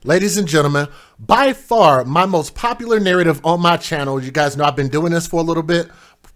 Ladies and gentlemen, by far my most popular narrative on my channel, you guys know I've been doing this for a little bit,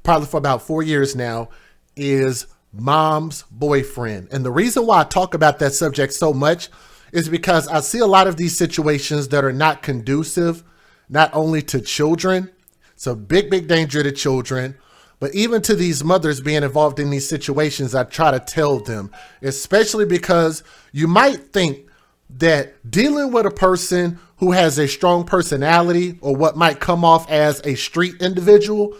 probably for about 4 years now, is mom's boyfriend. And the reason why I talk about that subject so much is because I see a lot of these situations that are not conducive, not only to children, so big danger to children, but even to these mothers being involved in these situations. I try to tell them, especially because you might think that dealing with a person who has a strong personality or what might come off as a street individual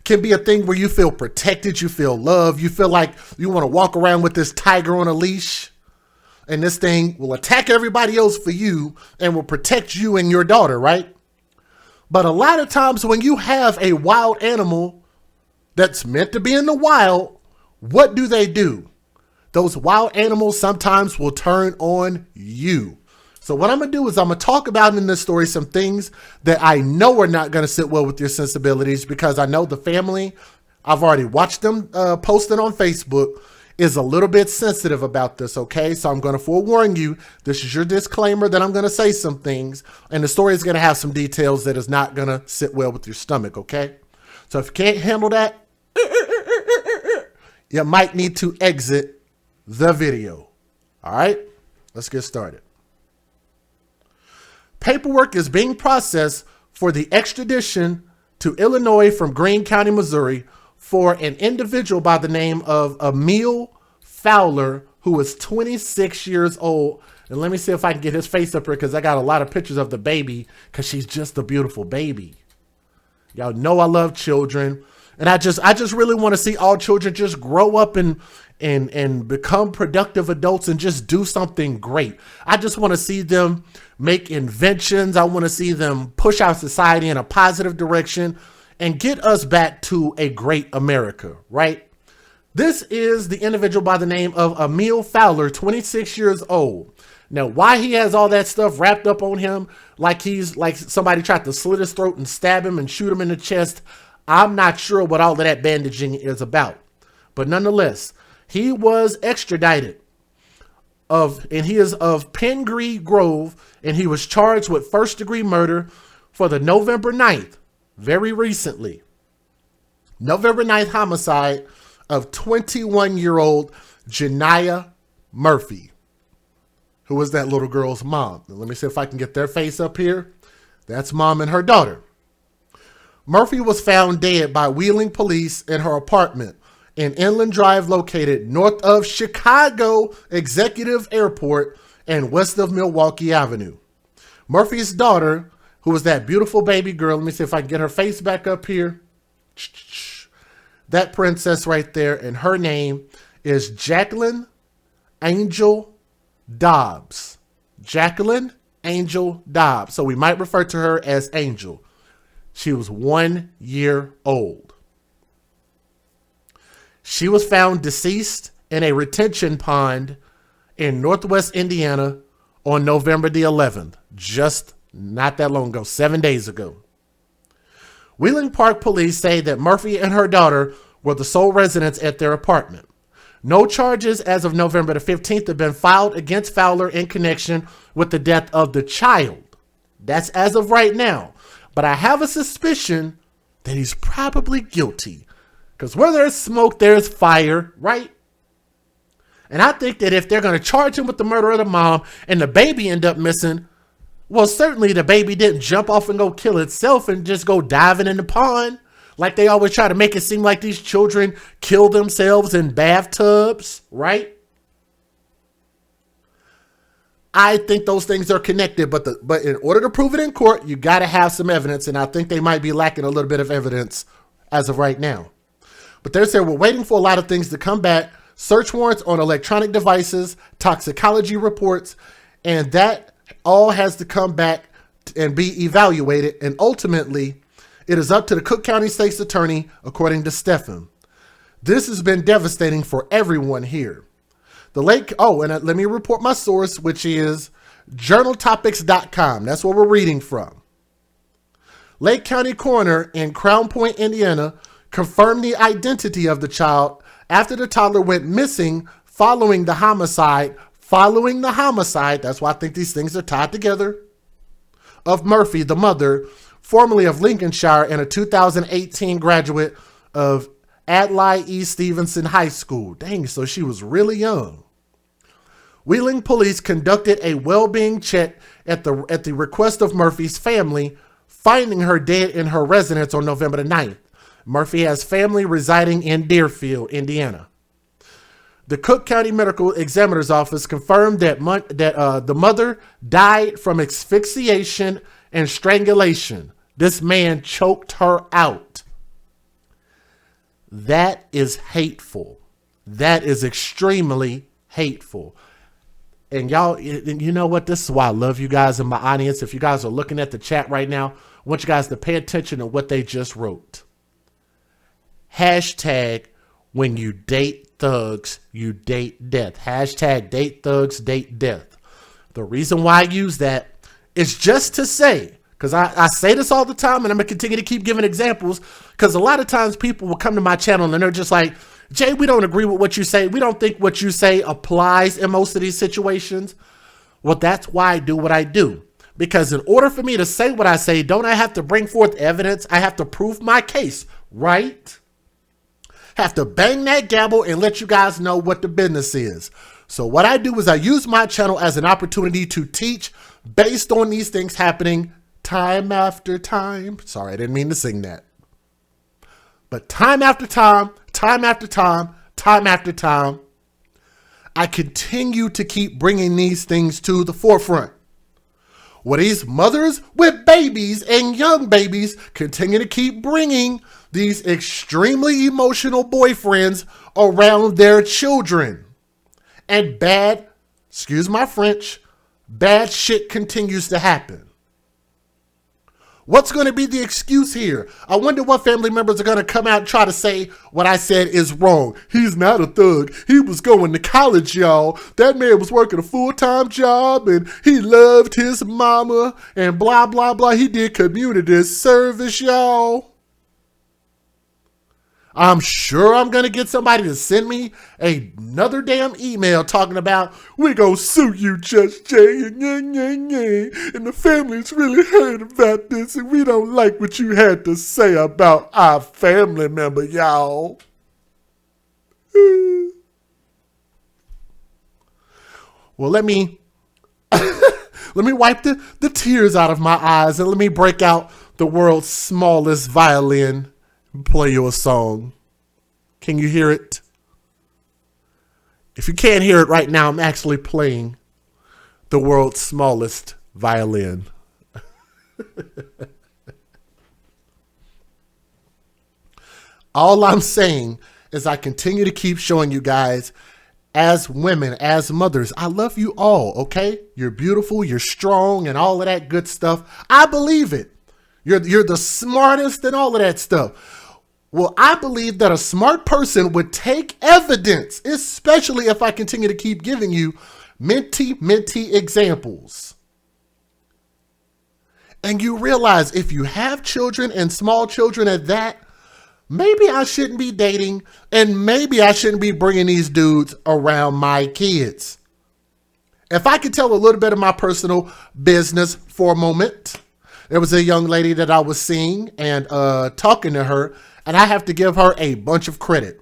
can be a thing where you feel protected, you feel loved, you feel like you want to walk around with this tiger on a leash, and this thing will attack everybody else for you and will protect you and your daughter, right? But a lot of times when you have a wild animal that's meant to be in the wild, what do? Those wild animals sometimes will turn on you. So what I'm going to do is I'm going to talk about in this story some things that I know are not going to sit well with your sensibilities, because I know the family, I've already watched them posting on Facebook, is a little bit sensitive about this, okay? So I'm going to forewarn you, this is your disclaimer that I'm going to say some things, and the story is going to have some details that is not going to sit well with your stomach, okay? So if you can't handle that, you might need to exit the video. All right, let's get started. Paperwork is being processed for the extradition to Illinois from Greene County, Missouri, for an individual by the name of Emil Fowler, who is 26 years old. And let me see if I can get his face up here, because I got a lot of pictures of the baby, because she's just a beautiful baby. Y'all know I love children. And I just really want to see all children just grow up and become productive adults and just do something great. I just want to see them make inventions. I want to see them push our society in a positive direction and get us back to a great America, right? This is the individual by the name of Emil Fowler, 26 years old. Now, why he has all that stuff wrapped up on him, like he's like somebody tried to slit his throat and stab him and shoot him in the chest, I'm not sure what all of that bandaging is about. But nonetheless, he was extradited and he is of Pingree Grove, and he was charged with first-degree murder for the November 9th, very recently, November 9th homicide of 21-year-old Janiah Murphy, who was that little girl's mom. Now, let me see if I can get their face up here. That's mom and her daughter. Murphy was found dead by Wheeling police in her apartment in Inland Drive, located north of Chicago Executive Airport and west of Milwaukee Avenue. Murphy's daughter, who was that beautiful baby girl, let me see if I can get her face back up here. That princess right there, and her name is Jacqueline Angel Dobbs. Jacqueline Angel Dobbs. So we might refer to her as Angel. She was 1 year old. She was found deceased in a retention pond in Northwest Indiana on November the 11th, just not that long ago, 7 days ago. Wheeling Park police say that Murphy and her daughter were the sole residents at their apartment. No charges as of November the 15th have been filed against Fowler in connection with the death of the child. That's as of right now. But I have a suspicion that he's probably guilty, because where there's smoke, there's fire, right? And I think that if they're going to charge him with the murder of the mom and the baby end up missing, well, certainly the baby didn't jump off and go kill itself and just go diving in the pond, like they always try to make it seem like these children kill themselves in bathtubs, right? I think those things are connected, but in order to prove it in court, you got to have some evidence, and I think they might be lacking a little bit of evidence as of right now. But they're saying we're waiting for a lot of things to come back: search warrants on electronic devices, toxicology reports, and that all has to come back and be evaluated. And ultimately, it is up to the Cook County State's attorney, according to Stephan. This has been devastating for everyone here. The Lake, and let me report my source, which is journaltopics.com. That's what we're reading from. Lake County Coroner in Crown Point, Indiana, confirmed the identity of the child after the toddler went missing following the homicide. That's why I think these things are tied together. of Murphy, the mother, formerly of Lincolnshire and a 2018 graduate of Adlai E. Stevenson High School. Dang, so she was really young. Wheeling police conducted a well-being check at the request of Murphy's family, finding her dead in her residence on November the 9th. Murphy has family residing in Deerfield, Indiana. The Cook County Medical Examiner's Office confirmed that the mother died from asphyxiation and strangulation. This man choked her out. That is hateful. That is extremely hateful. And y'all, you know what? This is why I love you guys in my audience. If you guys are looking at the chat right now, I want you guys to pay attention to what they just wrote. Hashtag, when you date thugs, you date death. Hashtag date thugs, date death. The reason why I use that is just to say, because I say this all the time and I'm going to continue to keep giving examples, because a lot of times people will come to my channel and they're just like, Jay, we don't agree with what you say. We don't think what you say applies in most of these situations. Well, that's why I do what I do. Because in order for me to say what I say, don't I have to bring forth evidence? I have to prove my case, right? Have to bang that gavel and let you guys know what the business is. So what I do is I use my channel as an opportunity to teach based on these things happening time after time. Sorry, I didn't mean to sing that. But time after time, time after time, time after time, I continue to keep bringing these things to the forefront. Well, these mothers with babies and young babies continue to keep bringing these extremely emotional boyfriends around their children. And bad, excuse my French, bad shit continues to happen. What's going to be the excuse here? I wonder what family members are going to come out and try to say what I said is wrong. He's not a thug. He was going to college, y'all. That man was working a full-time job and he loved his mama and blah, blah, blah. He did community service, y'all. I'm sure I'm going to get somebody to send me another damn email talking about, we going to sue you, Judge Jay, and the family's really hurt about this, and we don't like what you had to say about our family member, y'all. Well, let me wipe the tears out of my eyes, and let me break out the world's smallest violin and play you a song. Can you hear it? If you can't hear it right now, I'm actually playing the world's smallest violin. All I'm saying is I continue to keep showing you guys, as women, as mothers, I love you all, okay? You're beautiful, you're strong, and all of that good stuff. I believe it. You're the smartest and all of that stuff. Well, I believe that a smart person would take evidence, especially if I continue to keep giving you minty examples. And you realize if you have children and small children at that, maybe I shouldn't be dating and maybe I shouldn't be bringing these dudes around my kids. If I could tell a little bit of my personal business for a moment, there was a young lady that I was seeing and talking to her, and I have to give her a bunch of credit.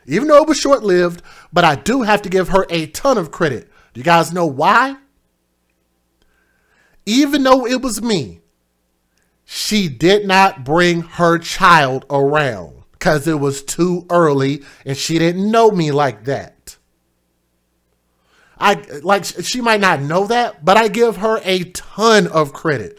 Even though it was short-lived, but I do have to give her a ton of credit. Do you guys know why? Even though it was me, she did not bring her child around because it was too early and she didn't know me like that. She might not know that, but I give her a ton of credit.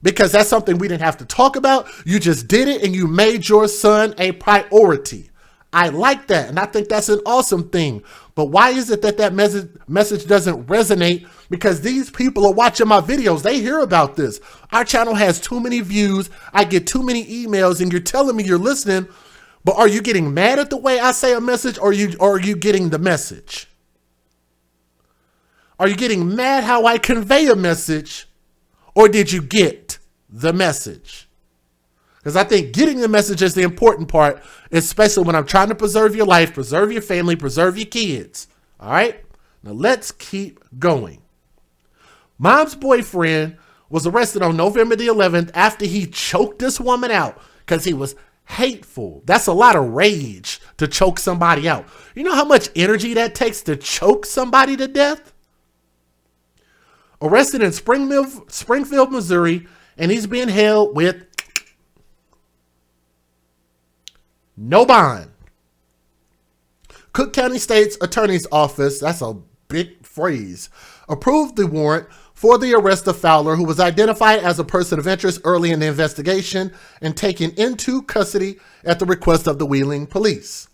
Because that's something we didn't have to talk about. You just did it and you made your son a priority. I like that. And I think that's an awesome thing. But why is it that message doesn't resonate? Because these people are watching my videos. They hear about this. Our channel has too many views. I get too many emails and you're telling me you're listening. But are you getting mad at the way I say a message or are you getting the message? Are you getting mad how I convey a message? Or did you get the message? Because I think getting the message is the important part, especially when I'm trying to preserve your life, preserve your family, preserve your kids. All right? Now let's keep going. Mom's boyfriend was arrested on November the 11th after he choked this woman out because he was hateful. That's a lot of rage to choke somebody out. You know how much energy that takes to choke somebody to death? Arrested in Springfield, Missouri, and he's being held with no bond. Cook County State's Attorney's Office, that's a big phrase, approved the warrant for the arrest of Fowler, who was identified as a person of interest early in the investigation and taken into custody at the request of the Wheeling police.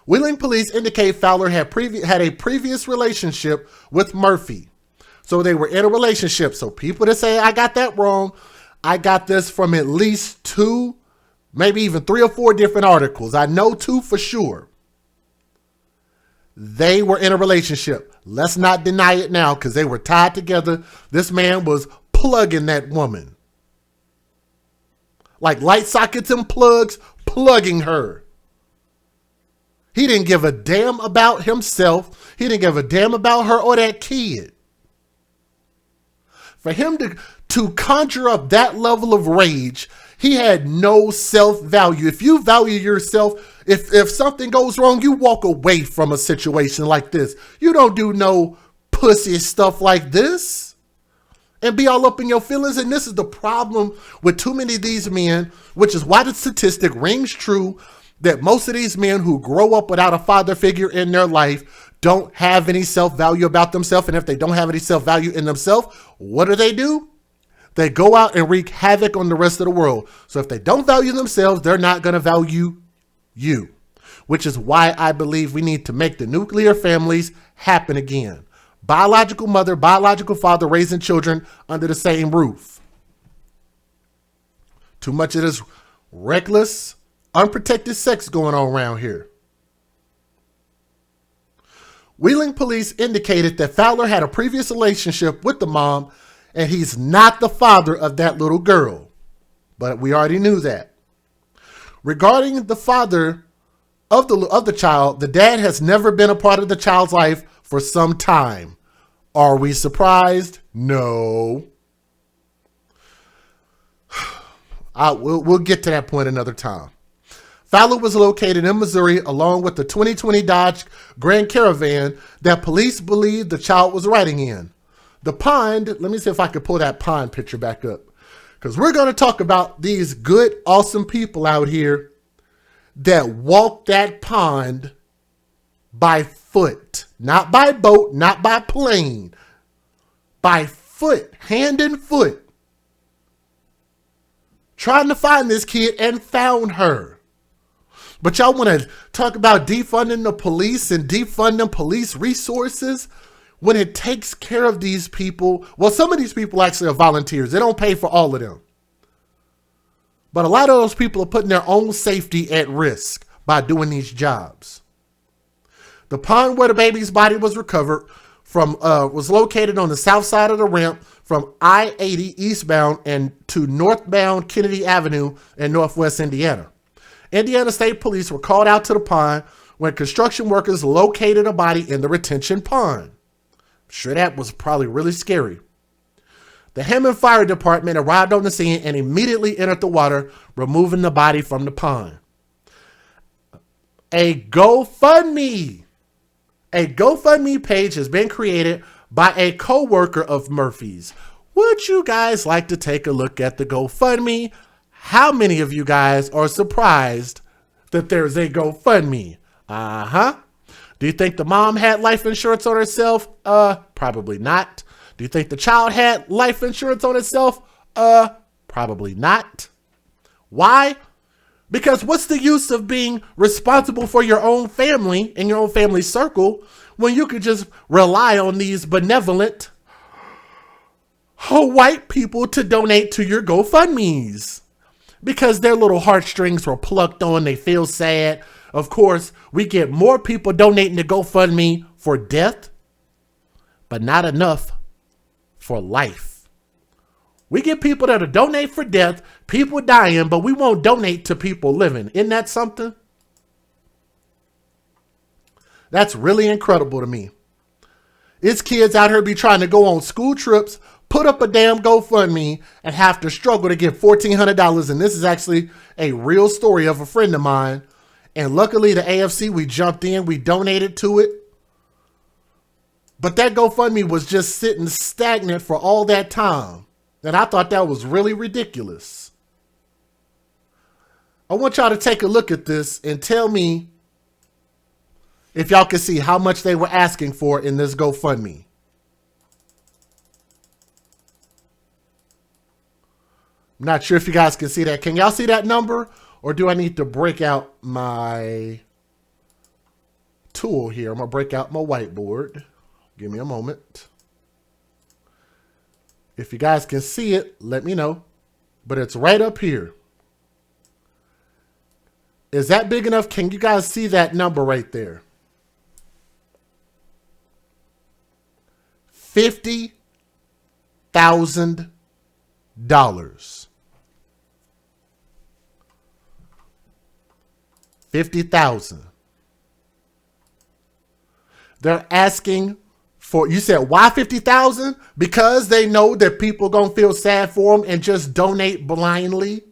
Wheeling police indicate Fowler had a previous relationship with Murphy. So they were in a relationship. So people that say I got that wrong, I got this from at least 2, maybe even 3 or 4 different articles. I know 2 for sure. They were in a relationship. Let's not deny it now because they were tied together. This man was plugging that woman. Like light sockets and plugs, plugging her. He didn't give a damn about himself. He didn't give a damn about her or that kid. For him to conjure up that level of rage, he had no self-value. If you value yourself, if something goes wrong, you walk away from a situation like this. You don't do no pussy stuff like this and be all up in your feelings. And this is the problem with too many of these men, which is why the statistic rings true that most of these men who grow up without a father figure in their life don't have any self-value about themselves. And if they don't have any self-value in themselves, what do? They go out and wreak havoc on the rest of the world. So if they don't value themselves, they're not going to value you, which is why I believe we need to make the nuclear families happen again. Biological mother, biological father raising children under the same roof. Too much of this reckless, unprotected sex going on around here. Wheeling police indicated that Fowler had a previous relationship with the mom, and he's not the father of that little girl. But we already knew that. Regarding the father of the child, the dad has never been a part of the child's life for some time. Are we surprised? No. We'll get to that point another time. Fowler was located in Missouri along with the 2020 Dodge Grand Caravan that police believe the child was riding in. The pond, let me see if I can pull that pond picture back up. Because we're going to talk about these good, awesome people out here that walk that pond by foot. Not by boat, not by plane. By foot, hand and foot. Trying to find this kid and found her. But y'all want to talk about defunding the police and defunding police resources when it takes care of these people. Well, some of these people actually are volunteers. They don't pay for all of them. But a lot of those people are putting their own safety at risk by doing these jobs. The pond where the baby's body was recovered from was located on the south side of the ramp from I-80 eastbound and to northbound Kennedy Avenue in Northwest Indiana. Indiana State Police were called out to the pond when construction workers located a body in the retention pond. I'm sure that was probably really scary. The Hammond Fire Department arrived on the scene and immediately entered the water, removing the body from the pond. A GoFundMe page has been created by a co-worker of Murphy's. Would you guys like to take a look at the GoFundMe? How many of you guys are surprised that there's a GoFundMe? Do you think the mom had life insurance on herself? Probably not. Do you think the child had life insurance on itself? Probably not. Why? Because what's the use of being responsible for your own family and your own family circle when you could just rely on these benevolent white people to donate to your GoFundMes? Because their little heartstrings were plucked on, they feel sad. Of course, we get more people donating to GoFundMe for death, but not enough for life. We get people that'll donate for death, people dying, but we won't donate to people living. Isn't that something? That's really incredible to me. It's kids out here be trying to go on school trips, put up a damn GoFundMe and have to struggle to get $1,400. And this is actually a real story of a friend of mine. And luckily the AFC, we jumped in, we donated to it. But that GoFundMe was just sitting stagnant for all that time. And I thought that was really ridiculous. I want y'all to take a look at this and tell me if y'all can see how much they were asking for in this GoFundMe. I'm not sure if you guys can see that. Can y'all see that number? Or do I need to break out my tool here? I'm going to break out my whiteboard. Give me a moment. If you guys can see it, let me know. But it's right up here. Is that big enough? Can you guys see that number right there? $50,000. $50,000. They're asking for, you said, why 50,000? Because they know that people gonna feel sad for them and just donate blindly.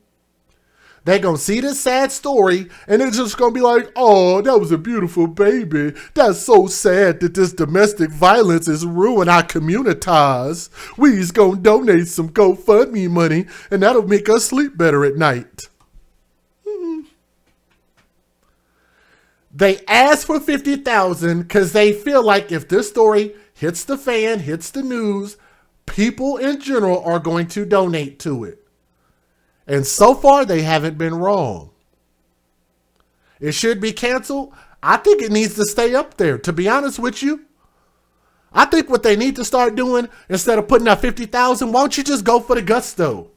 They're gonna see this sad story and they're just gonna be like, oh, that was a beautiful baby. That's so sad that this domestic violence is ruining our communities. We's gonna donate some GoFundMe money and that'll make us sleep better at night. They asked for 50,000 because they feel like if this story hits the fan, hits the news, people in general are going to donate to it. And so far, they haven't been wrong. It should be canceled. I think it needs to stay up there, to be honest with you. I think what they need to start doing, instead of putting out 50,000, why don't you just go for the gusto?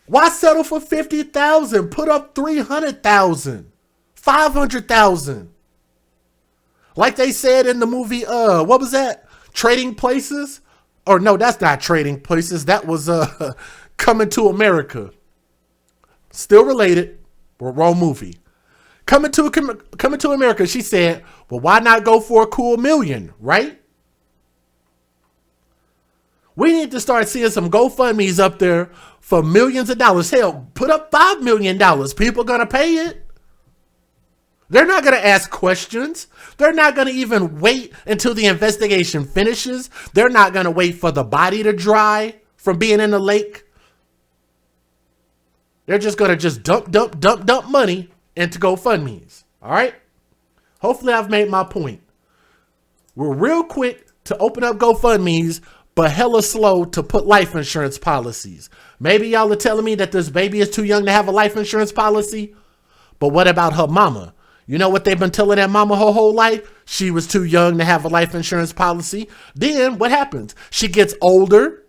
Why settle for 50,000? Put up 300,000. 500,000. Like they said in the movie, what was that? Trading Places? Or no, that's not Trading Places. That was Coming to America. Still related, but wrong movie. Coming to America, she said, well, why not go for a cool million, right? We need to start seeing some GoFundMes up there for millions of dollars. Hell, put up $5 million. People are going to pay it. They're not going to ask questions. They're not going to even wait until the investigation finishes. They're not going to wait for the body to dry from being in the lake. They're just going to just dump money into GoFundMes. All right? Hopefully I've made my point. We're real quick to open up GoFundMes, but hella slow to put life insurance policies. Maybe y'all are telling me that this baby is too young to have a life insurance policy. But what about her mama? You know what they've been telling that mama her whole life? She was too young to have a life insurance policy. Then what happens? She gets older.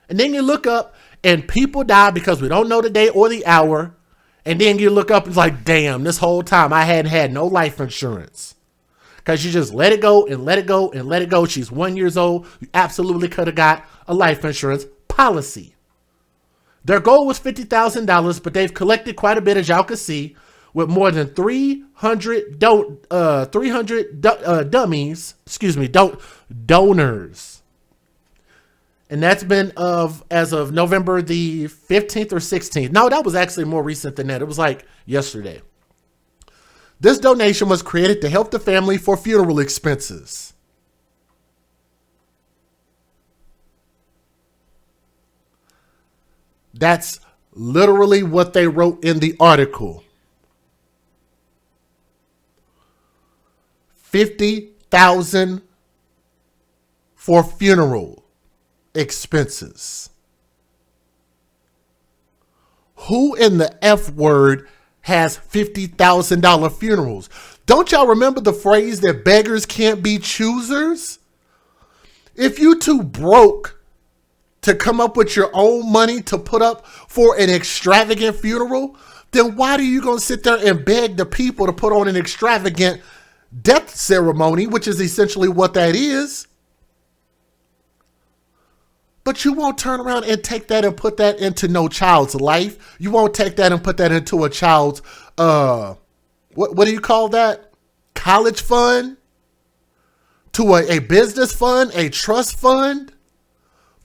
And then you look up and people die because we don't know the day or the hour. And then you look up and it's like, damn, this whole time I hadn't had no life insurance. Because you just let it go and let it go and let it go. She's 1 year old. You absolutely could have got a life insurance policy. Their goal was $50,000, but they've collected quite a bit, as y'all can see, with more than 300 donors. And that's been as of November the 15th or 16th. No, that was actually more recent than that. It was like yesterday. This donation was created to help the family for funeral expenses. That's literally what they wrote in the article. $50,000 for funeral expenses. Who in the F word has $50,000 funerals? Don't y'all remember the phrase that beggars can't be choosers? If you too broke to come up with your own money to put up for an extravagant funeral, then why are you going to sit there and beg the people to put on an extravagant death ceremony, which is essentially what that is? But you won't turn around and take that and put that into no child's life. You won't take that and put that into a child's, what do you call that? College fund? to a business fund, a trust fund.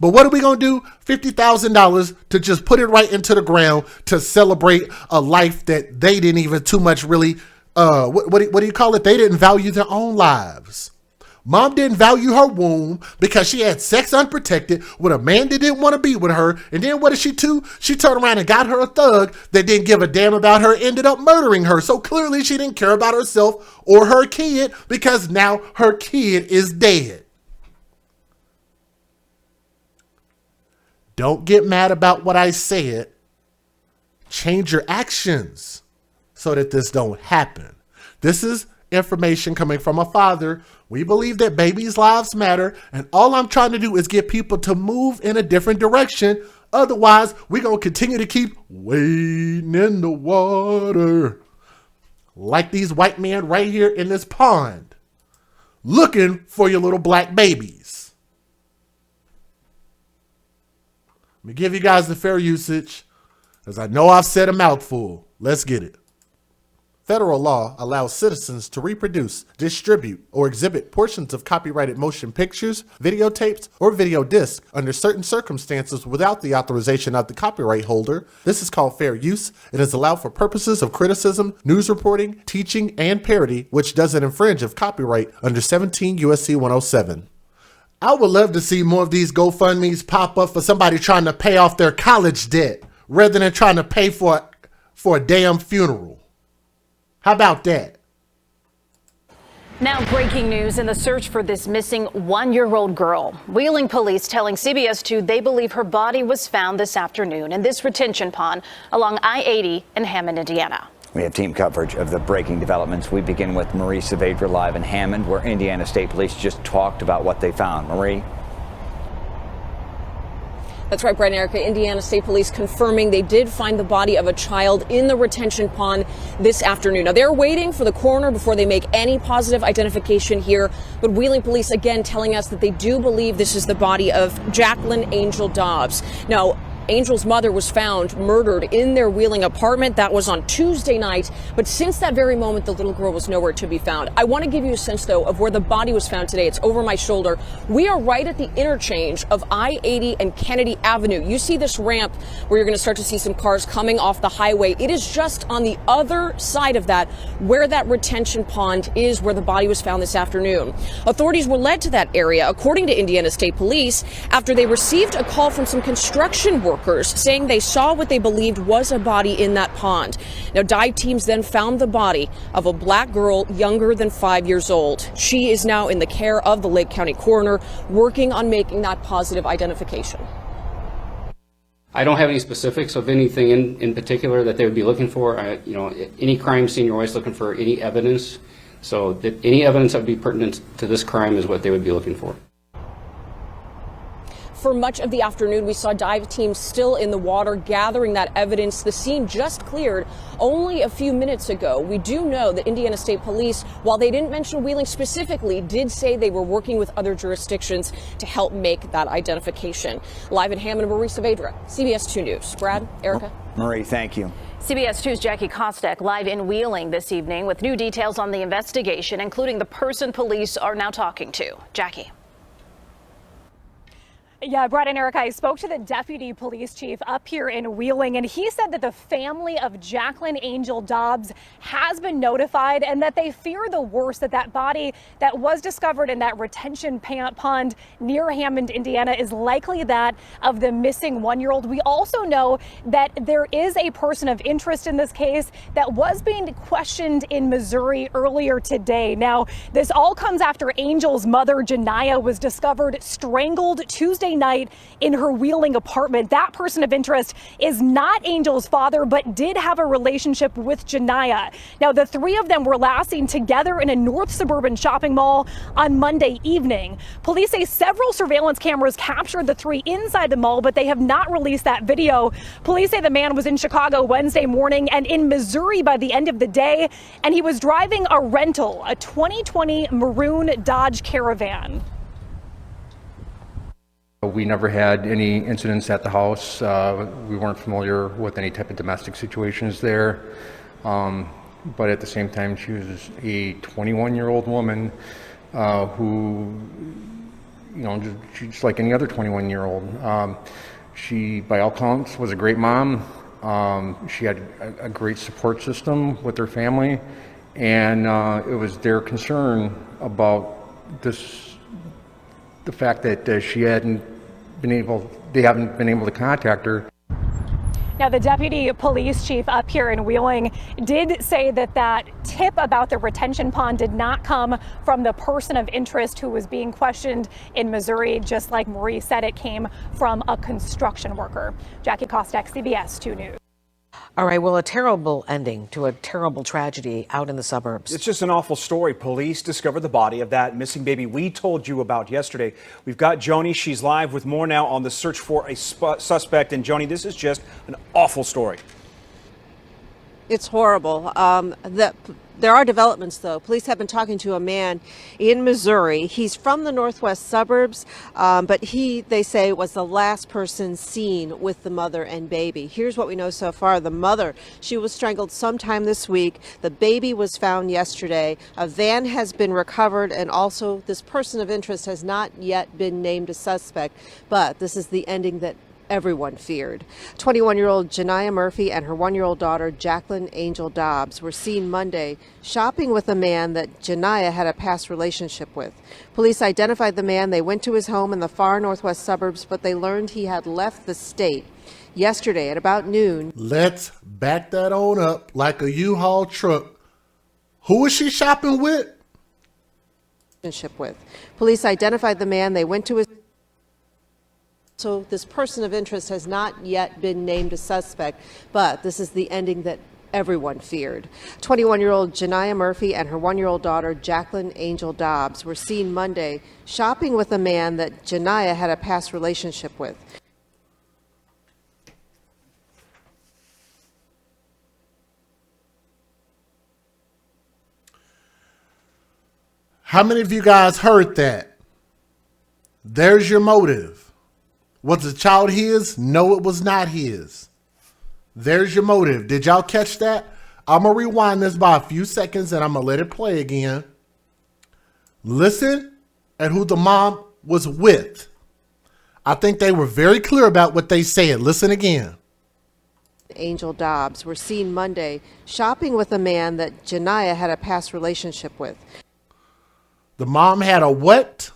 But what are we going to do? $50,000 to just put it right into the ground to celebrate a life that they didn't even too much really, what do you call it? They didn't value their own lives. Mom didn't value her womb because she had sex unprotected with a man that didn't want to be with her. And then what did she do? She turned around and got her a thug that didn't give a damn about her, ended up murdering her. So clearly she didn't care about herself or her kid because now her kid is dead. Don't get mad about what I said. Change your actions so that this don't happen. This is information coming from a father. We believe that babies' lives matter, and all I'm trying to do is get people to move in a different direction. Otherwise, we're going to continue to keep wading in the water like these white men right here in this pond looking for your little black babies. Let me give you guys the fair usage, as I know I've said a mouthful. Let's get it. Federal law allows citizens to reproduce, distribute, or exhibit portions of copyrighted motion pictures, videotapes, or video discs under certain circumstances without the authorization of the copyright holder. This is called fair use. It is allowed for purposes of criticism, news reporting, teaching, and parody, which doesn't infringe of copyright under 17 U.S.C. 107. I would love to see more of these GoFundMes pop up for somebody trying to pay off their college debt rather than trying to pay for a damn funeral. How about that? Now breaking news in the search for this missing 1-year-old girl. Wheeling police telling CBS 2 they believe her body was found this afternoon in this retention pond along I-80 in Hammond, Indiana. We have team coverage of the breaking developments. We begin with Marie Saavedra live in Hammond, where Indiana State Police just talked about what they found. Marie? That's right, Brett and Erica. Indiana State Police confirming they did find the body of a child in the retention pond this afternoon. Now, they're waiting for the coroner before they make any positive identification here. But Wheeling Police again telling us that they do believe this is the body of Jacqueline Angel Dobbs. Now, Angel's mother was found murdered in their Wheeling apartment. That was on Tuesday night. But since that very moment, the little girl was nowhere to be found. I want to give you a sense, though, of where the body was found today. It's over my shoulder. We are right at the interchange of I-80 and Kennedy Avenue. You see this ramp where you're going to start to see some cars coming off the highway. It is just on the other side of that where that retention pond is, where the body was found this afternoon. Authorities were led to that area, according to Indiana State Police, after they received a call from some construction workers saying they saw what they believed was a body in that pond. Now, dive teams then found the body of a black girl younger than 5 years old. She is now in the care of the Lake County coroner, working on making that positive identification. I don't have any specifics of anything in particular that they would be looking for. Any crime scene, you're always looking for any evidence. So that any evidence that would be pertinent to this crime is what they would be looking for. For much of the afternoon, we saw dive teams still in the water gathering that evidence. The scene just cleared only a few minutes ago. We do know that Indiana State Police, while they didn't mention Wheeling specifically, did say they were working with other jurisdictions to help make that identification. Live in Hammond, Marie Saavedra, CBS 2 News. Brad, Erica. Marie, thank you. CBS 2's Jackie Kostek live in Wheeling this evening with new details on the investigation, including the person police are now talking to. Jackie. Yeah, Brett and Eric, I spoke to the deputy police chief up here in Wheeling, and he said that the family of Jacqueline Angel Dobbs has been notified and that they fear the worst, that body that was discovered in that retention pond near Hammond, Indiana, is likely that of the missing 1-year-old. We also know that there is a person of interest in this case that was being questioned in Missouri earlier today. Now, this all comes after Angel's mother, Janiyah, was discovered strangled Tuesday night in her Wheeling apartment. That person of interest is not Angel's father, but did have a relationship with Janiyah. Now, the three of them were last seen together in a north suburban shopping mall on Monday evening. Police say several surveillance cameras captured the three inside the mall, but they have not released that video. Police say the man was in Chicago Wednesday morning and in Missouri by the end of the day, and he was driving a rental, a 2020 maroon Dodge Caravan. We never had any incidents at the house. We weren't familiar with any type of domestic situations there. But at the same time, she was a 21-year-old woman who, you know, just like any other 21-year-old. She, by all counts, was a great mom. She had a great support system with her family, and it was their concern about the fact that they haven't been able to contact her. Now, the deputy police chief up here in Wheeling did say that that tip about the retention pond did not come from the person of interest who was being questioned in Missouri. Just like Marie said, it came from a construction worker. Jackie Kostek, CBS 2 News. All right, well, a terrible ending to a terrible tragedy out in the suburbs. It's just an awful story. Police discovered the body of that missing baby we told you about yesterday. We've got Joni. She's live with more now on the search for a suspect. And Joni, this is just an awful story. It's horrible. There are developments, though. Police have been talking to a man in Missouri. He's from the northwest suburbs, but they say, was the last person seen with the mother and baby. Here's what we know so far. The mother, she was strangled sometime this week. The baby was found yesterday. A van has been recovered, and also this person of interest has not yet been named a suspect, but this is the ending that everyone feared. 21-year-old Janiah Murphy and her 1-year-old daughter, Jacqueline Angel Dobbs, were seen Monday shopping with a man that Janiah had a past relationship with. Police identified the man. They went to his home in the far northwest suburbs, but they learned he had left the state yesterday at about noon. Let's back that on up like a U-Haul truck. Who was she shopping with? Police identified the man. They went to his So this person of interest has not yet been named a suspect, but this is the ending that everyone feared. 21-year-old Janiah Murphy and her 1-year-old daughter, Jacqueline Angel Dobbs, were seen Monday shopping with a man that Janiah had a past relationship with. How many of you guys heard that? There's your motive. Was the child his? No, it was not his. There's your motive. Did y'all catch that? I'm going to rewind this by a few seconds and I'm going to let it play again. Listen at who the mom was with. I think they were very clear about what they said. Listen again. Angel Dobbs were seen Monday shopping with a man that Janiah had a past relationship with. The mom had a what?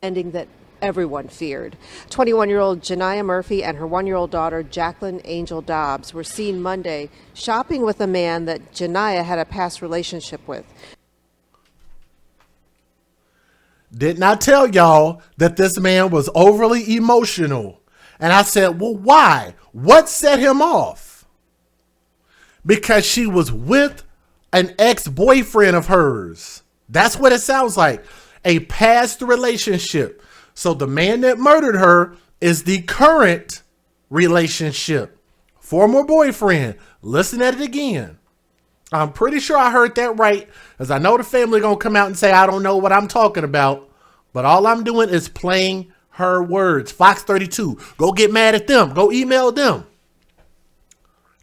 Ending that everyone feared. 21-year-old Janiah Murphy and her 1-year-old daughter, Jacqueline Angel Dobbs, were seen Monday shopping with a man that Janiah had a past relationship with. Didn't I tell y'all that this man was overly emotional? And I said, well, why? What set him off? Because she was with an ex-boyfriend of hers. That's what it sounds like. A past relationship. So the man that murdered her is the current relationship. Former boyfriend. Listen at it again. I'm pretty sure I heard that right, as I know the family going to come out and say, I don't know what I'm talking about. But all I'm doing is playing her words. Fox 32. Go get mad at them. Go email them.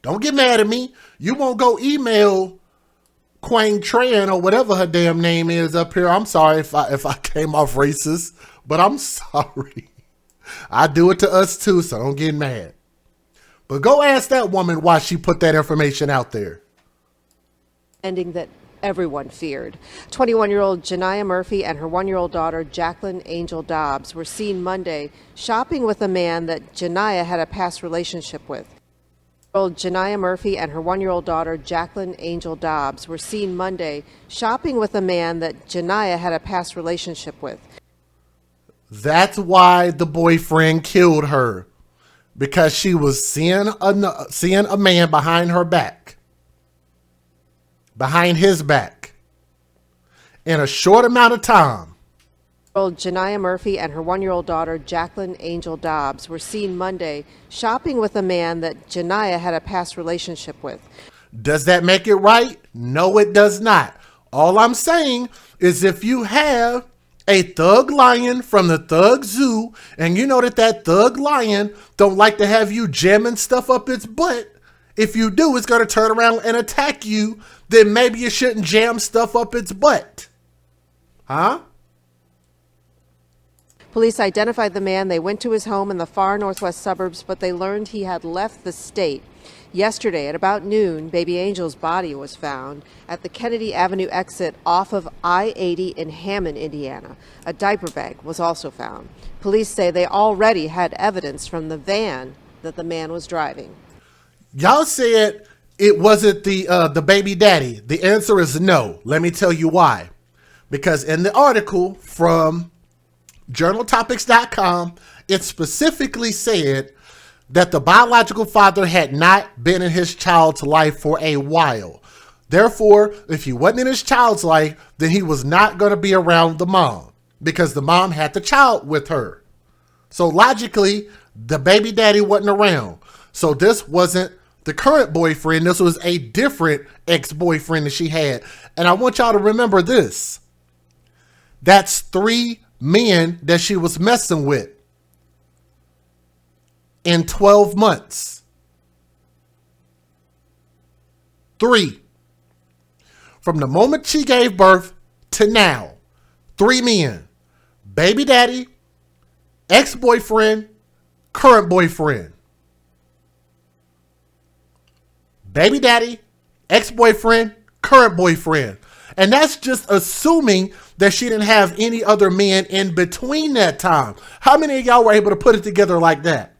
Don't get mad at me. You won't go email Quang Tran or whatever her damn name is up here. I'm sorry if I came off racist, but I'm sorry. I do it to us too, so don't get mad. But go ask that woman why she put that information out there. Ending that everyone feared. 21-year-old Janiah Murphy and her 1-year-old daughter, Jacqueline Angel Dobbs, were seen Monday shopping with a man that Janiah had a past relationship with. Janiah Murphy and her 1-year-old daughter, Jacqueline Angel Dobbs, were seen Monday shopping with a man that Janiah had a past relationship with. That's why the boyfriend killed her. Because she was seeing a man behind her back. Behind his back. In a short amount of time. Janiah Murphy and her 1-year-old daughter, Jacqueline Angel Dobbs, were seen Monday shopping with a man that Janiah had a past relationship with. Does that make it right? No, it does not. All I'm saying is if you have a thug lion from the thug zoo, and you know that thug lion don't like to have you jamming stuff up its butt, if you do, it's going to turn around and attack you, then maybe you shouldn't jam stuff up its butt. Huh? Police identified the man. They went to his home in the far northwest suburbs, but they learned he had left the state. Yesterday, at about noon, baby Angel's body was found at the Kennedy Avenue exit off of I-80 in Hammond, Indiana. A diaper bag was also found. Police say they already had evidence from the van that the man was driving. Y'all said it wasn't the baby daddy. The answer is no. Let me tell you why. Because in the article from journaltopics.com, it specifically said that the biological father had not been in his child's life for a while. Therefore, if he wasn't in his child's life, then he was not going to be around the mom because the mom had the child with her. So logically, the baby daddy wasn't around. So this wasn't the current boyfriend. This was a different ex-boyfriend that she had. And I want y'all to remember this. That's 3 men that she was messing with in 12 months. 3. From the moment she gave birth to now, 3 men. Baby daddy, ex-boyfriend, current boyfriend. Baby daddy, ex-boyfriend, current boyfriend. And that's just assuming that she didn't have any other men in between that time. How many of y'all were able to put it together like that?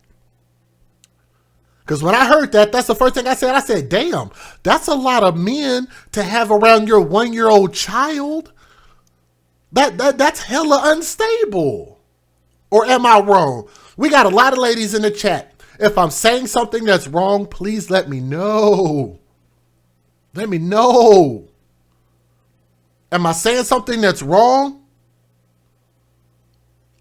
Because when I heard that, that's the first thing I said. I said, damn, that's a lot of men to have around your 1-year-old child. That's hella unstable. Or am I wrong? We got a lot of ladies in the chat. If I'm saying something that's wrong, please let me know. Let me know. Am I saying something that's wrong?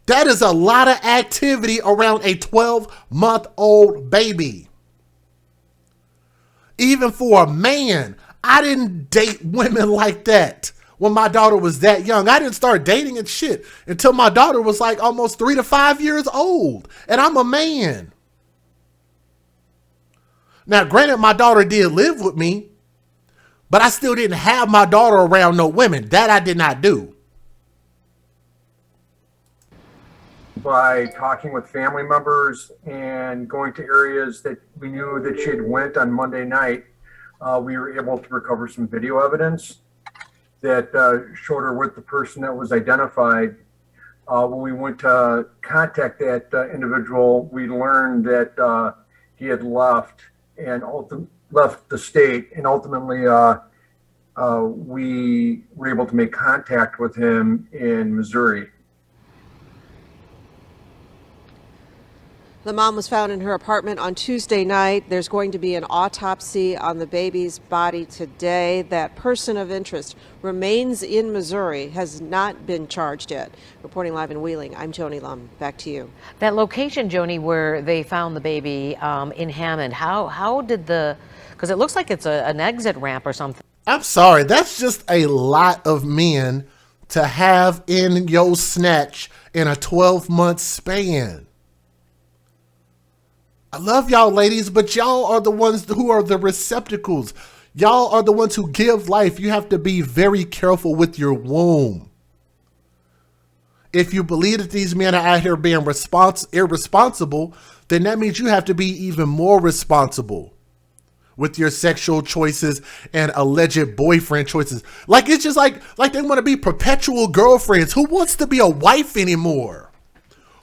That is a lot of activity around a 12-month-old baby. Even for a man, I didn't date women like that when my daughter was that young. I didn't start dating and shit until my daughter was like almost 3 to 5 years old. And I'm a man. Now, granted, my daughter did live with me, but I still didn't have my daughter around no women. That I did not do. By talking with family members and going to areas that we knew that she had went on Monday night, we were able to recover some video evidence that showed her with the person that was identified. When we went to contact that individual, we learned that he had left the state, and ultimately we were able to make contact with him in Missouri. The mom was found in her apartment on Tuesday night. There's going to be an autopsy on the baby's body today. That person of interest remains in Missouri, has not been charged yet. Reporting live in Wheeling, I'm Joni Lum. Back to you. That location, Joni, where they found the baby in Hammond, how did because it looks like it's an exit ramp or something. I'm sorry. That's just a lot of men to have in your snatch in a 12-month span. I love y'all ladies, but y'all are the ones who are the receptacles. Y'all are the ones who give life. You have to be very careful with your womb. If you believe that these men are out here being irresponsible, then that means you have to be even more responsible with your sexual choices and alleged boyfriend choices. Like, it's just like they want to be perpetual girlfriends. Who wants to be a wife anymore?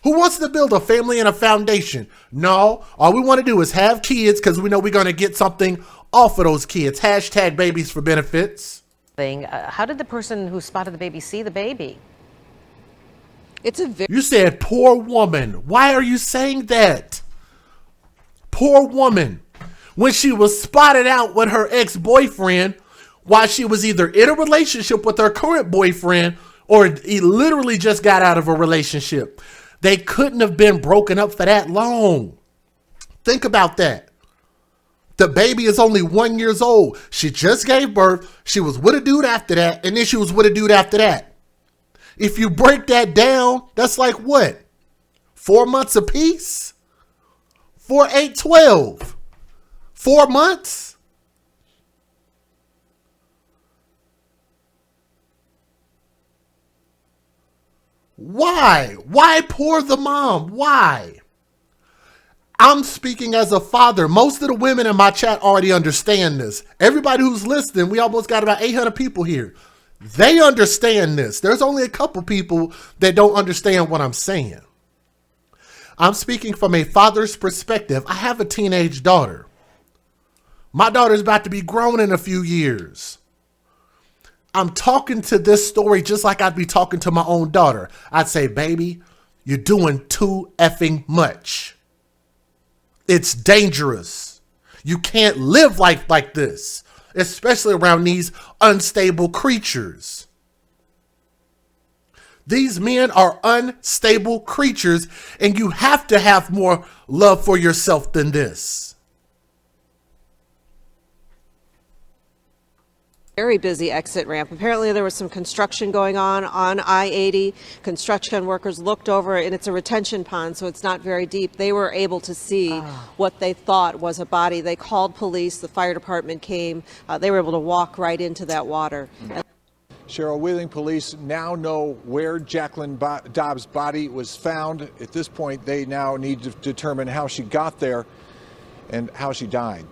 Who wants to build a family and a foundation? No, all we want to do is have kids because we know we're going to get something off of those kids. Hashtag babies for benefits. How did the person who spotted the baby see the baby? You said poor woman. Why are you saying that? Poor woman. When she was spotted out with her ex-boyfriend while she was either in a relationship with her current boyfriend or he literally just got out of a relationship. They couldn't have been broken up for that long. Think about that. The baby is only 1 year old. She just gave birth. She was with a dude after that. And then she was with a dude after that. If you break that down, that's like what? 4 months apiece? 4, 8, 12. 4 months? Why? Why pour the mom? Why? I'm speaking as a father. Most of the women in my chat already understand this. Everybody who's listening, we almost got about 800 people here. They understand this. There's only a couple people that don't understand what I'm saying. I'm speaking from a father's perspective. I have a teenage daughter. My daughter's about to be grown in a few years. I'm talking to this story just like I'd be talking to my own daughter. I'd say, baby, you're doing too effing much. It's dangerous. You can't live life like this, especially around these unstable creatures. These men are unstable creatures, and you have to have more love for yourself than this. Very busy exit ramp. Apparently there was some construction going on I-80. Construction workers looked over, and it's a retention pond, so it's not very deep. They were able to see what they thought was a body. They called police. The fire department came. They were able to walk right into that water. Cheryl, Wheeling police now know where Jacqueline Dobbs' body was found. At this point, they now need to determine how she got there and how she died.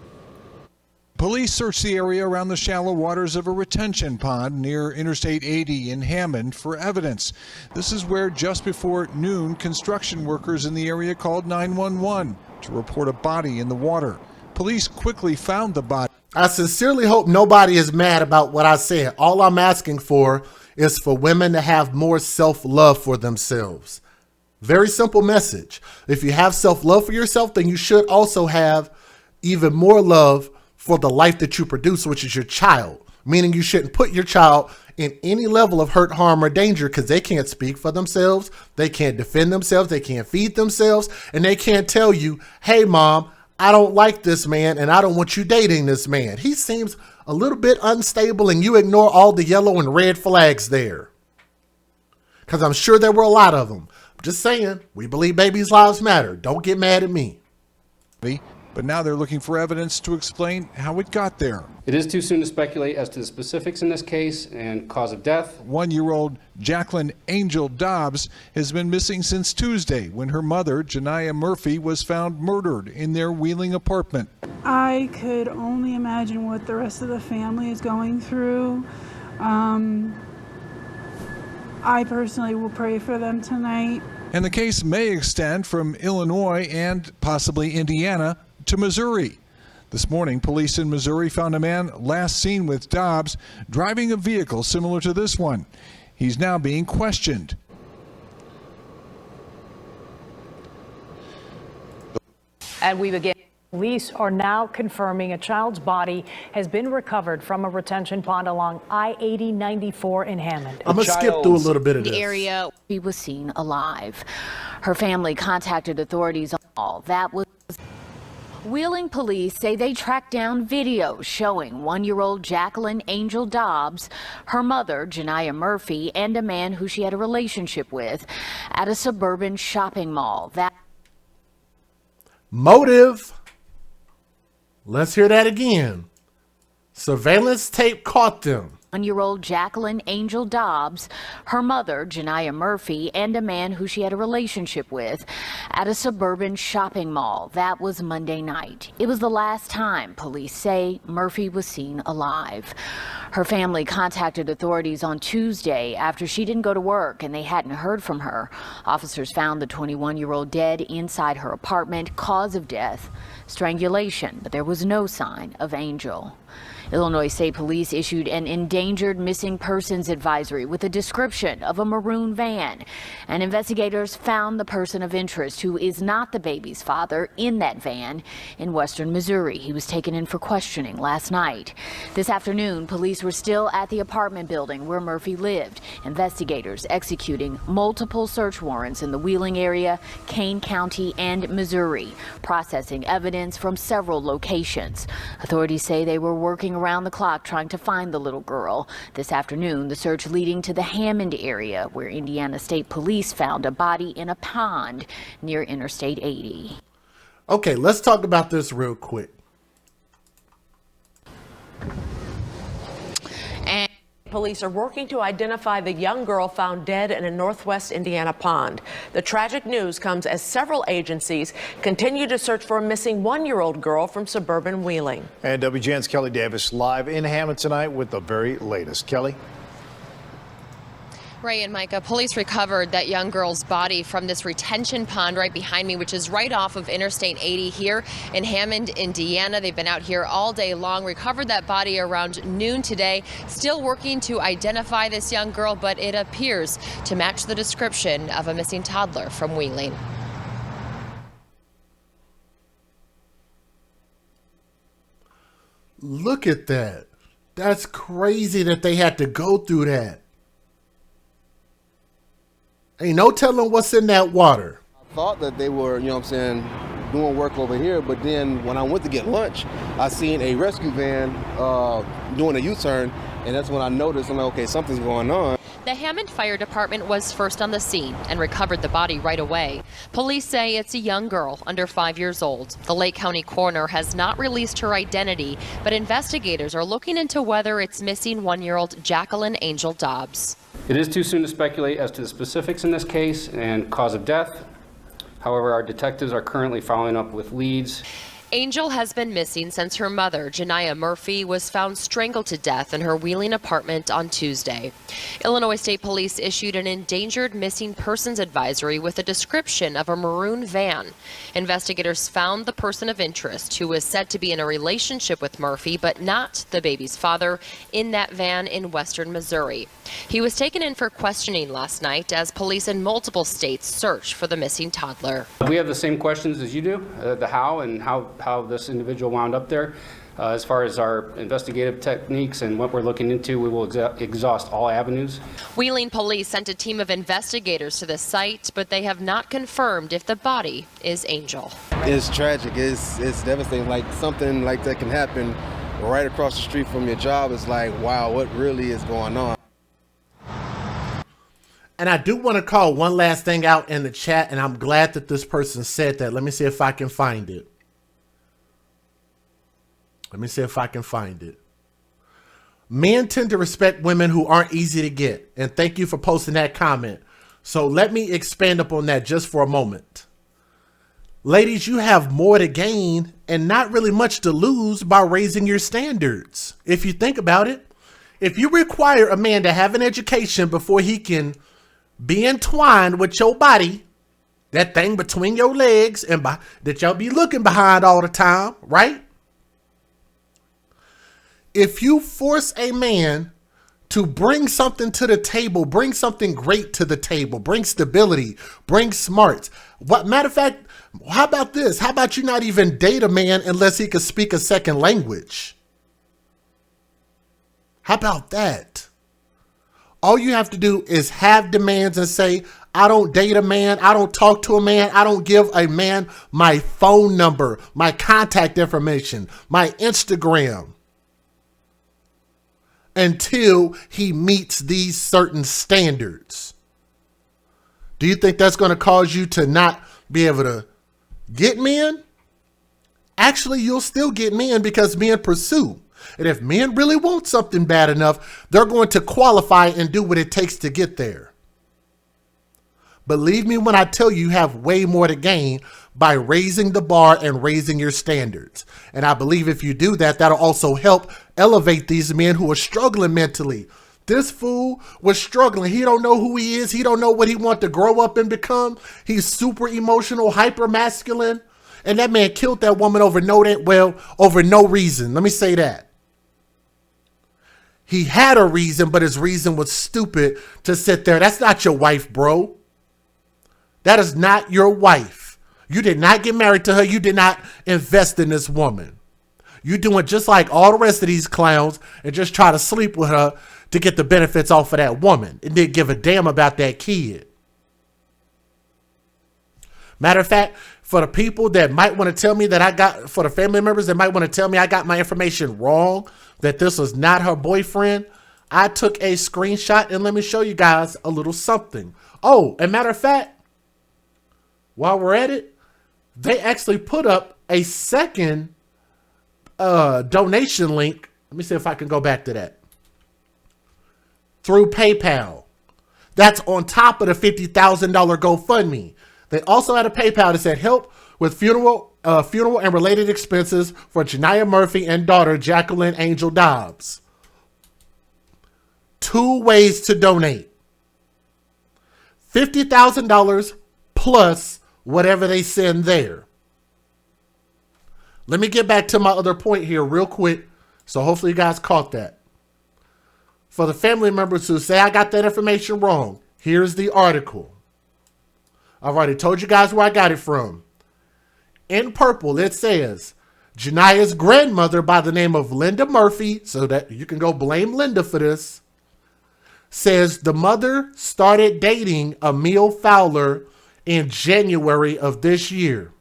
Police searched the area around the shallow waters of a retention pond near Interstate 80 in Hammond for evidence. This is where just before noon, construction workers in the area called 911 to report a body in the water. Police quickly found the body. I sincerely hope nobody is mad about what I said. All I'm asking for is for women to have more self-love for themselves. Very simple message. If you have self-love for yourself, then you should also have even more love for the life that you produce, which is your child. Meaning you shouldn't put your child in any level of hurt, harm, or danger because they can't speak for themselves. They can't defend themselves. They can't feed themselves. And they can't tell you, hey, mom, I don't like this man and I don't want you dating this man. He seems a little bit unstable, and you ignore all the yellow and red flags there. Because I'm sure there were a lot of them. I'm just saying, we believe babies' lives matter. Don't get mad at me. But now they're looking for evidence to explain how it got there. It is too soon to speculate as to the specifics in this case and cause of death. 1-year-old Jacqueline Angel Dobbs has been missing since Tuesday when her mother, Janiyah Murphy, was found murdered in their Wheeling apartment. I could only imagine what the rest of the family is going through. I personally will pray for them tonight. And the case may extend from Illinois and possibly Indiana to Missouri. This morning, police in Missouri found a man last seen with Dobbs driving a vehicle similar to this one. He's now being questioned. And we begin. Police are now confirming a child's body has been recovered from a retention pond along I-80-94 in Hammond. I'm going to skip through a little bit of this. The area he was seen alive. Her family contacted authorities on all that was. Wheeling police say they tracked down video showing 1-year-old Jacqueline Angel Dobbs, her mother, Janiyah Murphy, and a man who she had a relationship with at a suburban shopping mall. That motive. Let's hear that again. Surveillance tape caught them. 1-year-old Jacqueline Angel Dobbs, her mother, Janiyah Murphy, and a man who she had a relationship with at a suburban shopping mall. That was Monday night. It was the last time, police say, Murphy was seen alive. Her family contacted authorities on Tuesday after she didn't go to work and they hadn't heard from her. Officers found the 21-year-old dead inside her apartment. Cause of death, strangulation, but there was no sign of Angel. Illinois State Police issued an endangered missing persons advisory with a description of a maroon van. And investigators found the person of interest, who is not the baby's father, in that van in western Missouri. He was taken in for questioning last night. This afternoon, police were still at the apartment building where Murphy lived. Investigators executing multiple search warrants in the Wheeling area, Kane County, and Missouri, processing evidence from several locations. Authorities say they were working around the clock trying to find the little girl. This afternoon, the search leading to the Hammond area, where Indiana State Police found a body in a pond near Interstate 80. Okay, let's talk about this real quick. And police are working to identify the young girl found dead in a northwest Indiana pond. The tragic news comes as several agencies continue to search for a missing 1-year-old girl from suburban Wheeling. And WGN's Kelly Davis live in Hammond tonight with the very latest. Kelly? Ray and Micah, police recovered that young girl's body from this retention pond right behind me, which is right off of Interstate 80 here in Hammond, Indiana. They've been out here all day long, recovered that body around noon today. Still working to identify this young girl, but it appears to match the description of a missing toddler from Wheeling. Look at that. That's crazy that they had to go through that. Ain't no telling what's in that water. I thought that they were, you know what I'm saying, doing work over here, but then when I went to get lunch, I seen a rescue van doing a U-turn, and that's when I noticed, I'm like, okay, something's going on. The Hammond Fire Department was first on the scene and recovered the body right away. Police say it's a young girl under 5 years old. The Lake County coroner has not released her identity, but investigators are looking into whether it's missing 1-year-old Jacqueline Angel Dobbs. It is too soon to speculate as to the specifics in this case and cause of death. However, our detectives are currently following up with leads. Angel has been missing since her mother, Janiyah Murphy, was found strangled to death in her Wheeling apartment on Tuesday. Illinois State Police issued an endangered missing persons advisory with a description of a maroon van. Investigators found the person of interest, who was said to be in a relationship with Murphy, but not the baby's father, in that van in western Missouri. He was taken in for questioning last night as police in multiple states search for the missing toddler. We have the same questions as you do, the how and how this individual wound up there. As far as our investigative techniques and what we're looking into, we will exhaust all avenues. Wheeling police sent a team of investigators to the site, but they have not confirmed if the body is Angel. It's tragic. It's devastating. Like, something like that can happen right across the street from your job. It's like, wow, what really is going on? And I do want to call one last thing out in the chat, and I'm glad that this person said that. Let me see if I can find it. Men tend to respect women who aren't easy to get. And thank you for posting that comment. So let me expand upon that just for a moment. Ladies, you have more to gain and not really much to lose by raising your standards. If you think about it, if you require a man to have an education before he can be entwined with your body, that thing between your legs and that y'all be looking behind all the time, right? If you force a man to bring something to the table, bring something great to the table, bring stability, bring smarts. Matter of fact, how about this? How about you not even date a man unless he could speak a second language? How about that? All you have to do is have demands and say, I don't date a man. I don't talk to a man. I don't give a man my phone number, my contact information, my Instagram, until he meets these certain standards. Do you think that's going to cause you to not be able to get men? Actually, you'll still get men because men pursue. And if men really want something bad enough, they're going to qualify and do what it takes to get there. Believe me when I tell you, you have way more to gain by raising the bar and raising your standards. And I believe if you do that, that'll also help elevate these men who are struggling mentally. This fool was struggling. He don't know who he is. He don't know what he wants to grow up and become. He's super emotional, hyper masculine. And that man killed that woman over no reason. Let me say that. He had a reason, but his reason was stupid to sit there. That's not your wife, bro. That is not your wife. You did not get married to her. You did not invest in this woman. You're doing just like all the rest of these clowns and just try to sleep with her to get the benefits off of that woman and didn't give a damn about that kid. Matter of fact, for the people that might want to tell me that for the family members that might want to tell me I got my information wrong, that this was not her boyfriend, I took a screenshot and let me show you guys a little something. Oh, and matter of fact, while we're at it, they actually put up a second donation link. Let me see if I can go back to that. through PayPal. That's on top of the $50,000 GoFundMe. They also had a PayPal that said help with funeral and related expenses for Janiyah Murphy and daughter Jacqueline Angel Dobbs. 2 ways to donate. $50,000 plus whatever they send there. Let me get back to my other point here real quick. So hopefully you guys caught that. For the family members who say I got that information wrong, here's the article. I've already told you guys where I got it from. In purple, it says, Janiyah's grandmother by the name of Linda Murphy, so that you can go blame Linda for this, says the mother started dating Emil Fowler in January of this year.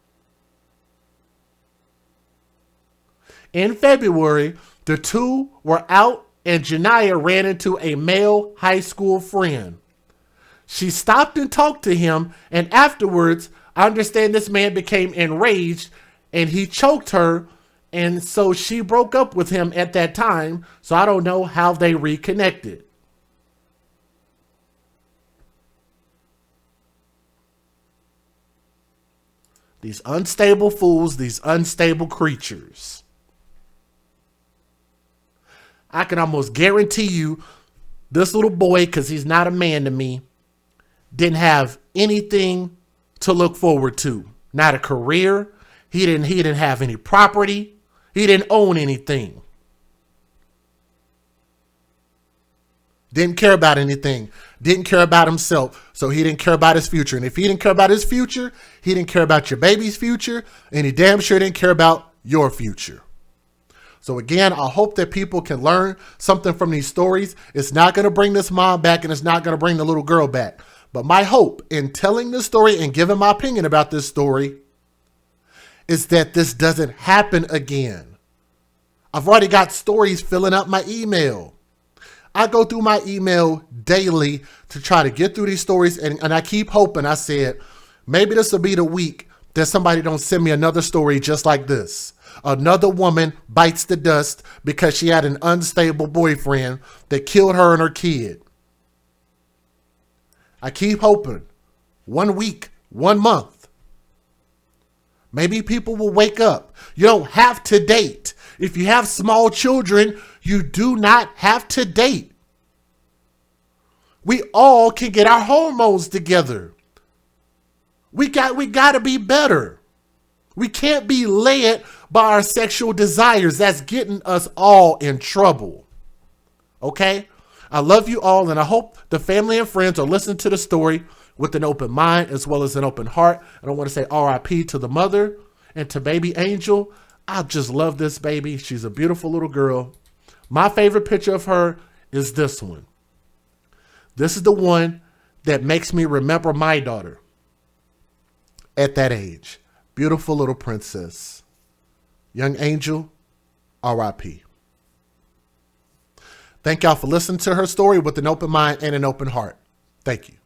In February, the two were out and Janiyah ran into a male high school friend. She stopped and talked to him, and afterwards, I understand this man became enraged and he choked her, and so she broke up with him at that time, so I don't know how they reconnected. These unstable fools, these unstable creatures. I can almost guarantee you this little boy, because he's not a man to me, didn't have anything to look forward to. Not a career. He didn't have any property. He didn't own anything. Didn't care about anything. Didn't care about himself. So he didn't care about his future. And if he didn't care about his future, he didn't care about your baby's future. And he damn sure didn't care about your future. So again, I hope that people can learn something from these stories. It's not going to bring this mom back, and it's not going to bring the little girl back. But my hope in telling this story and giving my opinion about this story is that this doesn't happen again. I've already got stories filling up my email. I go through my email daily to try to get through these stories, and I keep hoping. I said, maybe this will be the week that somebody don't send me another story just like this. Another woman bites the dust because she had an unstable boyfriend that killed her and her kid. I keep hoping. 1 week, 1 month. Maybe people will wake up. You don't have to date. If you have small children, you do not have to date. We all can get our hormones together. We got to be better. We can't be led by our sexual desires. That's getting us all in trouble. Okay? I love you all, and I hope the family and friends are listening to the story with an open mind as well as an open heart. I don't want to say RIP to the mother and to baby Angel. I just love this baby. She's a beautiful little girl. My favorite picture of her is this one. This is the one that makes me remember my daughter at that age. Beautiful little princess. Young Angel, RIP. Thank y'all for listening to her story with an open mind and an open heart. Thank you.